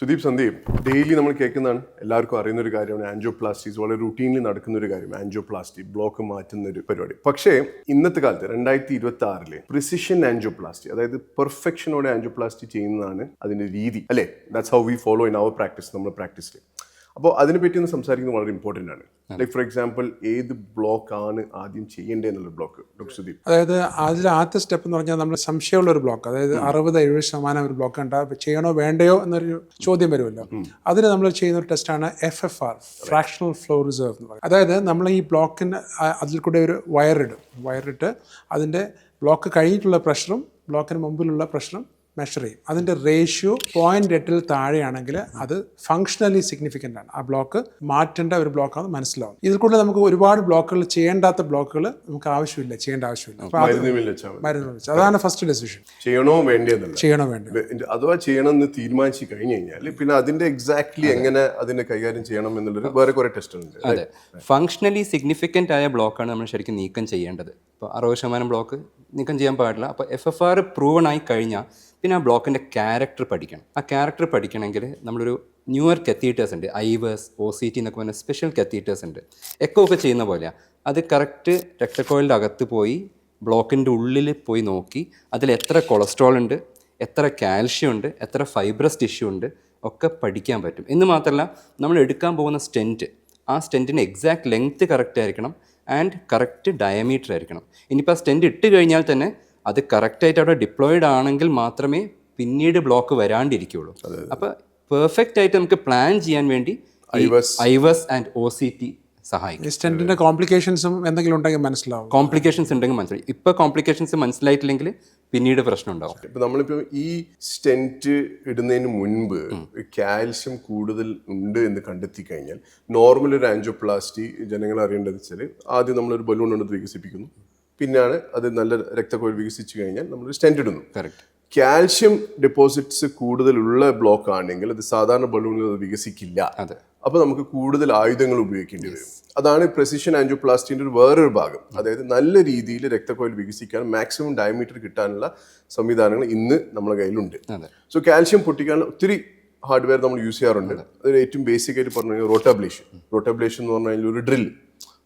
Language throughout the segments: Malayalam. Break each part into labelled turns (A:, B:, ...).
A: സുദീപ് സന്ദീപ് ഡെയിലി നമ്മൾ കേൾക്കുന്നതാണ്, എല്ലാവർക്കും അറിയുന്ന ഒരു കാര്യമാണ് ആൻജിയോപ്ലാസ്റ്റീസ്. വളരെ റുട്ടീനിൽ നടക്കുന്ന ഒരു കാര്യം ആൻജിയോപ്ലാസ്റ്റി, ബ്ലോക്ക് മാറ്റുന്ന ഒരു പരിപാടി. പക്ഷേ ഇന്നത്തെ കാലത്ത് 2026 പ്രിസിഷൻ ആൻജിയോപ്ലാസ്റ്റി, അതായത് പെർഫെക്ഷനോടെ ആൻജിയോപ്ലാസ്റ്റി ചെയ്യുന്നതാണ് അതിന്റെ രീതി, അല്ലേ? That's how we follow in our practice, നമ്മുടെ പ്രാക്ടീസിൽ. അപ്പോൾ അതിനെപ്പറ്റി ഒന്ന് സംസാരിക്കുന്നത് വളരെ ഇമ്പോർട്ടൻ്റ് ആണ്. ലൈക്ക് ഫോർ എക്സാമ്പിൾ, ഏത് ബ്ലോക്ക് ആണ് ആദ്യം ചെയ്യേണ്ടത് എന്നുള്ള ബ്ലോക്ക്, ഡോക്ടർ സുദീപ്?
B: അതായത് അതിൽ ആദ്യത്തെ സ്റ്റെപ്പ് എന്ന് പറഞ്ഞാൽ നമ്മൾ സംശയമുള്ള ഒരു ബ്ലോക്ക്, അതായത് 60-70% ഒരു ബ്ലോക്ക് ഉണ്ട്, ചെയ്യണോ വേണ്ടയോ എന്നൊരു ചോദ്യം വരുമല്ലോ. അതിന് നമ്മൾ ചെയ്യുന്ന ഒരു ടെസ്റ്റാണ് FFR, ഫ്രാക്ഷണൽ ഫ്ലോ റിസർവ് എന്ന് പറയുന്നത്. അതായത് നമ്മൾ ഈ ബ്ലോക്കിന് അതിൽ കൂടെ ഒരു വയറിട്ട് അതിൻ്റെ ബ്ലോക്ക് കഴിഞ്ഞിട്ടുള്ള പ്രഷറും ബ്ലോക്കിന് മുമ്പിലുള്ള പ്രഷറും മെഷർ ചെയ്യും. അതിൻ്റെ റേഷ്യോ 0.8 താഴെയാണെങ്കിൽ അത് ഫങ്ഷണലി സിഗ്നിഫിക്കൻ്റ് ആണ്, ആ ബ്ലോക്ക് മാറ്റേണ്ട ഒരു ബ്ലോക്കാണെന്ന് മനസ്സിലാവും. ഇതിൽ കൂടെ നമുക്ക് ഒരുപാട് ബ്ലോക്കുകൾ, ചെയ്യേണ്ടാത്ത ബ്ലോക്കുകൾ നമുക്ക് ചെയ്യേണ്ട ആവശ്യമില്ല. മരുന്ന് വെച്ച് അതാണ് ഫസ്റ്റ് ഡെസിഷൻ.
A: ചെയ്യണോ വേണ്ടത്,
B: ചെയ്യണോ വേണ്ടത്,
A: അഥവാ ചെയ്യണമെന്ന് തീരുമാനിച്ചു കഴിഞ്ഞു കഴിഞ്ഞാൽ പിന്നെ അതിന്റെ എക്സാക്ട്ലി എങ്ങനെ അതിനെ കൈകാര്യം ചെയ്യണം എന്നുള്ളത് വേറെ കുറെ ടെസ്റ്റ് ഉണ്ട്.
C: അതെ, ഫങ്ഷണലി സിഗ്നിഫിക്കൻ്റ് ആയ ബ്ലോക്കാണ് നമ്മൾ ശരിക്കും നീക്കം ചെയ്യേണ്ടത്. ഇപ്പോൾ 60% ബ്ലോക്ക് നീക്കം ചെയ്യാൻ പാടില്ല. അപ്പോൾ FFR പ്രൂവൺ ആയി കഴിഞ്ഞാൽ പിന്നെ ആ ബ്ലോക്കിൻ്റെ ക്യാരക്ടർ പഠിക്കണം. ആ ക്യാരക്ടർ പഠിക്കണമെങ്കിൽ നമ്മളൊരു ന്യൂവർ കത്തീറ്റേഴ്സ് ഉണ്ട്, IVERS, OCT എന്നൊക്കെ പറഞ്ഞ സ്പെഷ്യൽ കത്തീറ്റേഴ്സ് ഉണ്ട്. എക്കോ ഒക്കെ ചെയ്യുന്ന പോലെയാണ്. അത് കറക്റ്റ് രക്തക്കോയിലിൻ്റെ അകത്ത് പോയി ബ്ലോക്കിൻ്റെ ഉള്ളിൽ പോയി നോക്കി അതിൽ എത്ര കൊളസ്ട്രോൾ ഉണ്ട്, എത്ര കാൽഷ്യം ഉണ്ട്, എത്ര ഫൈബ്രസ് ടിഷ്യൂ ഉണ്ട് ഒക്കെ പഠിക്കാൻ പറ്റും. എന്ന് മാത്രമല്ല, നമ്മൾ എടുക്കാൻ പോകുന്ന സ്റ്റെൻറ്റ്, ആ സ്റ്റെൻറ്റിന് എക്സാക്ട് ലെങ്ത്ത് കറക്റ്റ് ആയിരിക്കണം ആൻഡ് കറക്റ്റ് ഡയമീറ്റർ ആയിരിക്കണം. ഇനിയിപ്പോൾ ആ സ്റ്റെൻറ്റ് ഇട്ട് കഴിഞ്ഞാൽ തന്നെ അത് കറക്റ്റായിട്ട് അവിടെ ഡിപ്ലോയിഡ് ആണെങ്കിൽ മാത്രമേ പിന്നീട് ബ്ലോക്ക് വരാണ്ടിരിക്കുകയുള്ളൂ. അപ്പോൾ പെർഫെക്റ്റ് ആയിട്ട് നമുക്ക് പ്ലാൻ ചെയ്യാൻ വേണ്ടി IVERS ആൻഡ് OCT സഹായിക്കും.
B: സ്റ്റെന്റിന്റെ കോംപ്ലിക്കേഷൻസും എന്തെങ്കിലും ഉണ്ടെങ്കിൽ മനസ്സിലാവും.
C: കോംപ്ലിക്കേഷൻസ് ഉണ്ടെങ്കിൽ മനസ്സിലാവും. ഇപ്പോൾ കോംപ്ലിക്കേഷൻസ് മനസ്സിലായിട്ടില്ലെങ്കിൽ പിന്നീട് പ്രശ്നം ഉണ്ടാവും.
A: ഇപ്പം നമ്മളിപ്പോൾ ഈ സ്റ്റെൻറ്റ് ഇടുന്നതിന് മുൻപ് കാൽഷ്യം കൂടുതൽ ഉണ്ട് എന്ന് കണ്ടെത്തി കഴിഞ്ഞാൽ നോർമൽ ഒരു ആൻജിയോപ്ലാസ്റ്റി ജനങ്ങൾ അറിയേണ്ടത് വെച്ചാൽ ആദ്യം നമ്മളൊരു ബലൂൺ കൊണ്ട് വികസിപ്പിക്കുന്നു, പിന്നെയാണ് അത് നല്ല രക്തക്കോയിൽ വികസിച്ച് കഴിഞ്ഞാൽ നമ്മളൊരു സ്റ്റെൻറ്റ് ഇടുന്നു.
C: കറക്റ്റ്.
A: കാൽഷ്യം ഡെപ്പോസിറ്റ്സ് കൂടുതലുള്ള ബ്ലോക്ക് ആണെങ്കിൽ അത് സാധാരണ ബലൂണിൽ അത് വികസിക്കില്ല. അപ്പോൾ നമുക്ക് കൂടുതൽ ആയുധങ്ങൾ ഉപയോഗിക്കേണ്ടി വരും. അതാണ് പ്രെസിഷൻ ആൻജിയോപ്ലാസ്റ്റിന്റെ ഒരു വേറൊരു ഭാഗം. അതായത് നല്ല രീതിയിൽ രക്തക്കോയിൽ വികസിക്കാൻ മാക്സിമം ഡയമീറ്റർ കിട്ടാനുള്ള സംവിധാനങ്ങൾ ഇന്ന് നമ്മുടെ കയ്യിലുണ്ട്. സോ കാൽഷ്യം പൊട്ടിക്കാനുള്ള ഒത്തിരി ഹാർഡ്വെയർ നമ്മൾ യൂസ് ചെയ്യാറുണ്ട്. അതിൽ ഏറ്റവും ബേസിക് ആയിട്ട് പറഞ്ഞു കഴിഞ്ഞാൽ റോട്ടാബ്ലേഷൻ എന്ന് പറഞ്ഞു കഴിഞ്ഞാൽ ഒരു ഡ്രിൽ.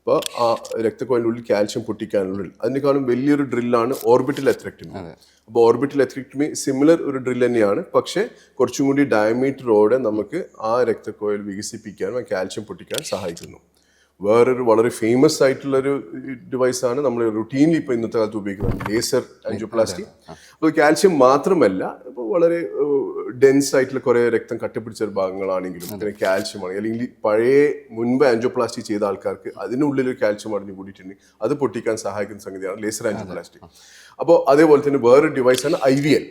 A: അപ്പോൾ ആ രക്തക്കോയിലിനുള്ളിൽ കാൽഷ്യം പൊട്ടിക്കാനുള്ള ഡ്രിൽ, അതിനേക്കാളും വലിയൊരു ഡ്രില്ലാണ് ഓർബിറ്റൽ എത്രെക്ടമി. അപ്പോൾ ഓർബിറ്റൽ എത്രെക്ടമി സിമിലർ ഒരു ഡ്രിൽ തന്നെയാണ്, പക്ഷേ കുറച്ചും കൂടി ഡയമീറ്ററോടെ നമുക്ക് ആ രക്തക്കോയിൽ വികസിപ്പിക്കാനും കാൽഷ്യം പൊട്ടിക്കാൻ സഹായിക്കുന്നു. വേറൊരു വളരെ ഫേമസ് ആയിട്ടുള്ളൊരു ഡിവൈസാണ് നമ്മൾ റുട്ടീനിൽ ഇപ്പോൾ ഇന്നത്തെ കാലത്ത് ഉപയോഗിക്കുന്നത്, ലേസർ ആൻജിയോപ്ലാസ്റ്റി. അപ്പോൾ കാൽഷ്യം മാത്രമല്ല, ഇപ്പോൾ വളരെ ഡെൻസ് ആയിട്ടുള്ള കുറേ രക്തം കട്ടിപ്പിടിച്ച ഭാഗങ്ങളാണെങ്കിലും പിന്നെ കാൽഷ്യമാണ്, അല്ലെങ്കിൽ മുൻപ് ആൻജിയോപ്ലാസ്റ്റി ചെയ്ത ആൾക്കാർക്ക് അതിനുള്ളിൽ ഒരു കാൽഷ്യം അടിഞ്ഞു കൂടിയിട്ടുണ്ടെങ്കിൽ അത് പൊട്ടിക്കാൻ സഹായിക്കുന്ന സംഗതിയാണ് ലേസർ ആൻജിയോപ്ലാസ്റ്റി. അപ്പോൾ അതേപോലെ തന്നെ വേറൊരു ഡിവൈസാണ് IVL.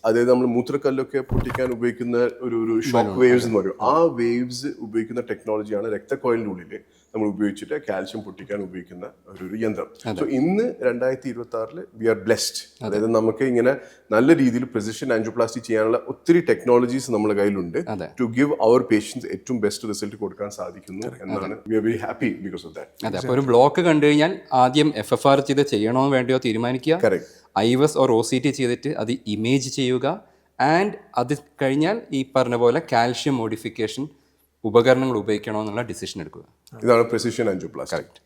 A: അതായത് നമ്മൾ മൂത്രക്കല്ലൊക്കെ പൊട്ടിക്കാൻ ഉപയോഗിക്കുന്ന ഒരു ഷോക്ക് വേവ്സ് എന്ന് പറയും. ആ വേവ്സ് ഉപയോഗിക്കുന്ന ടെക്നോളജിയാണ് രക്തക്കോയിലിൻ്റെ ഉള്ളിൽ നമ്മൾ ഉപയോഗിച്ചിട്ട് കാൽഷ്യം പൊട്ടിക്കാൻ ഉപയോഗിക്കുന്ന ഒരു യന്ത്രം. സോ ഇന്ന് 2026 വി ആർ ബ്ലെസ്ഡ്. അതായത് നമുക്ക് ഇങ്ങനെ നല്ല രീതിയിൽ പ്രിസിഷൻ ആൻജിയോപ്ലാസ്റ്റി ചെയ്യാനുള്ള ഒത്തിരി ടെക്നോളജീസ് നമ്മുടെ കയ്യിലുണ്ട്. ടു ഗിവ് അവർ പേഷ്യൻസ് ഏറ്റവും ബെസ്റ്റ് റിസൾട്ട് കൊടുക്കാൻ സാധിക്കുന്നു എന്നാണ്. We are very happy because of that.
C: അതെ, അപ്പോൾ ഒരു ബ്ലോക്ക് കണ്ടു കഴിഞ്ഞാൽ ആദ്യം FFR ചെയ്ത് ചെയ്യണോ വേണ്ടയോ തീരുമാനിക്കുക. IVERS or OCT ചെയ്തിട്ട് അത് ഇമേജ് ചെയ്യുക. ആൻഡ് അത് കഴിഞ്ഞാൽ ഈ പറഞ്ഞ പോലെ കാൽഷ്യം മോഡിഫിക്കേഷൻ ഉപകരണങ്ങൾ ഉപയോഗിക്കണോ എന്നുള്ള ഡിസിഷൻ എടുക്കുക.
A: ഇതാണ് പ്രിസിഷൻ ആൻജിയോപ്ലാസ്റ്റി.
C: കറക്റ്റ്.